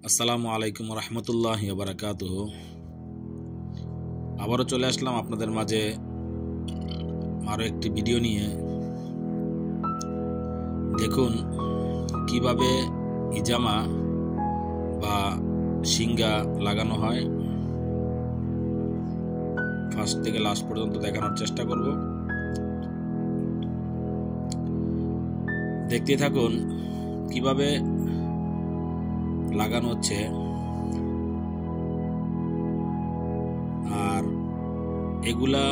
আসসালামু আলাইকুম রহমতুল্লাহি ওয়া বারাকাতুহু। আবারও চলে আসলাম আপনাদের মাঝে আরও একটি ভিডিও নিয়ে। দেখুন কিভাবে ইজামা বা শিঙ্গা লাগানো হয়, ফার্স্ট থেকে লাস্ট পর্যন্ত দেখানোর চেষ্টা করব। দেখতে থাকুন কিভাবে লাগানো হচ্ছে। আর এগুলা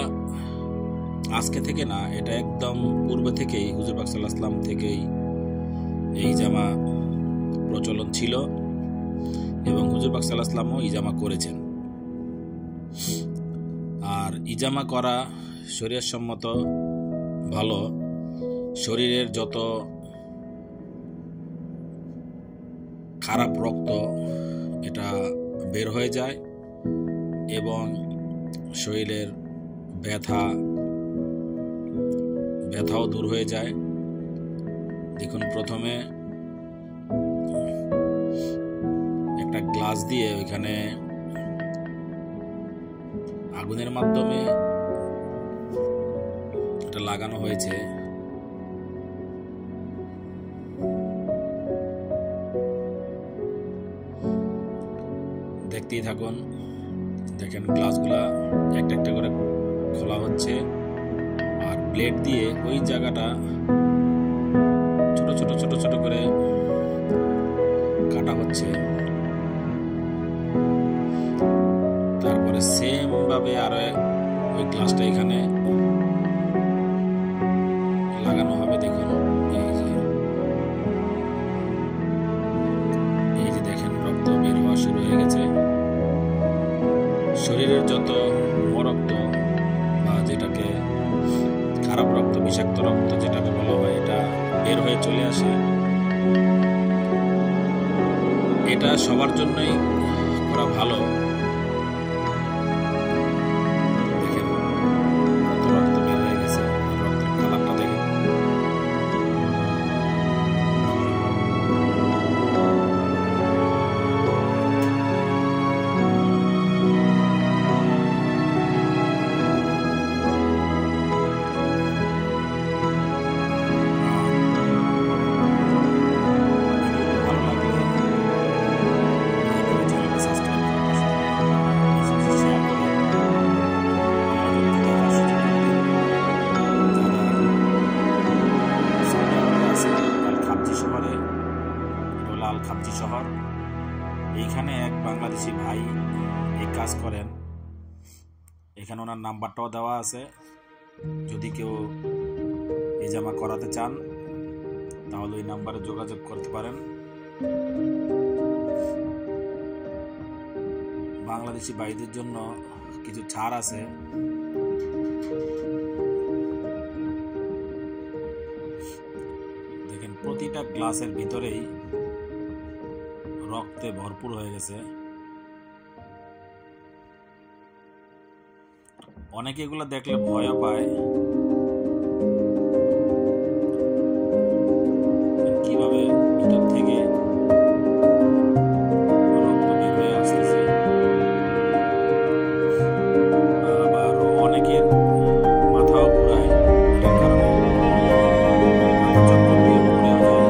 আজকে থেকে না, এটা একদম পূর্বে থেকেই হুজুর পাক সাল্লাল্লাহু আলাইহি ওয়াসাল্লাম থেকেই এই জামা প্রচলন ছিল এবং হুজুর পাক সাল্লাল্লাহু আলাইহি ওয়াসাল্লামও ইজামা করেছেন। আর ইজামা করা শরীয়ত সম্মত ভালো। শরীরের যত খারাপ রক্ত এটা বের হয়ে যায় এবং শরীরের ব্যথাও দূর হয়ে যায়। দেখুন প্রথমে একটা গ্লাস দিয়ে ওইখানে আগুনের মাধ্যমে এটা লাগানো হয়েছে। দেখতেই থাকুন। দেখেন গ্লাসগুলা একটা একটা করে খোলা হচ্ছে আর ব্লেড দিয়ে ওই জায়গাটা ছোট ছোট ছোট ছোট করে কাটা হচ্ছে। তারপরে সেম ভাবে আর ওই গ্লাসটা এখানে লাগানো হবে। দেখুন এই যে দেখেন রক্ত বের হওয়া শুরু হয়ে গেছে। শরীরের যত রক্ত বা যেটাকে খারাপ রক্ত, বিষাক্ত রক্ত যেটাকে বলা হয়, এটা বের হয়ে চলে আসে। এটা সবার জন্যই করা ভালো। দেখেন কত রক্ত বের হয়ে গেছে, রক্তের কালারটা দেখেন। লাল খাবজি শহর, এইখানে এক বাংলাদেশি ভাই এই কাজ করেন। এখানে ওনার নাম্বারটাও দেওয়া আছে। যদি কেউ এই জামা করাতে চান তাহলে ওই নাম্বারে যোগাযোগ করতে পারেন। বাংলাদেশি ভাইদের জন্য কিছু ছাড় আছে। দেখেন প্রতিটা গ্লাসের ভিতরেই রক্তে ভরপুর হয়ে গেছে। অনেকে এগুলো দেখলে ভয়ও পায়। কিভাবে ভিতর থেকে রক্ত বের হয়ে আসতেছে। আবার অনেকের মাথাও ঘুরায়, এটার কারণে মাথা চক্কর দিয়ে পড়েও যায়।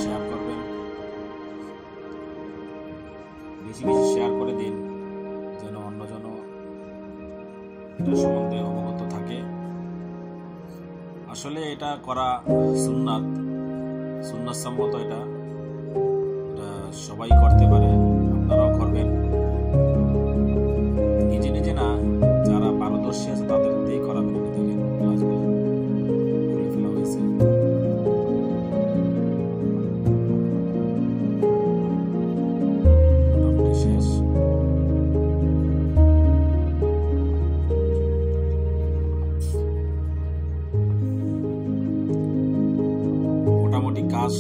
শেয়ার করবেন। এটা করা সুন্নাত সম্মত, এটা সবাই করতে পারে, আপনারাও করবেন। নিজে নিজে না, যারা পারদর্শী আছে তাদের দিয়ে করাবেন। দেখেন ক্লাসগুলো খুলে ফেলা হয়েছে। মোটামুটি শেষ। মোটামুটি কাজ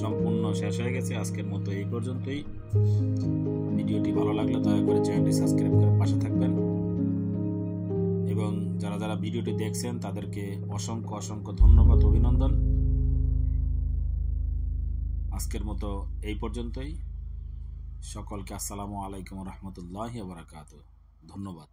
সম্পূর্ণ শেষ হয়ে গেছে। আজকের মতো এই পর্যন্তই। ভিডিওটি ভালো লাগলে দয়া করে চ্যানেলটি সাবস্ক্রাইব করে পাশে থাকবেন, এবং যারা যারা ভিডিওটি দেখছেন তাদেরকে অসংখ্য অসংখ্য ধন্যবাদ, অভিনন্দন। আজকের মতো এই পর্যন্তই। সকলকে আসসালামু আলাইকুম ওয়া রাহমাতুল্লাহি ওয়া বারাকাতুহু। ধন্যবাদ।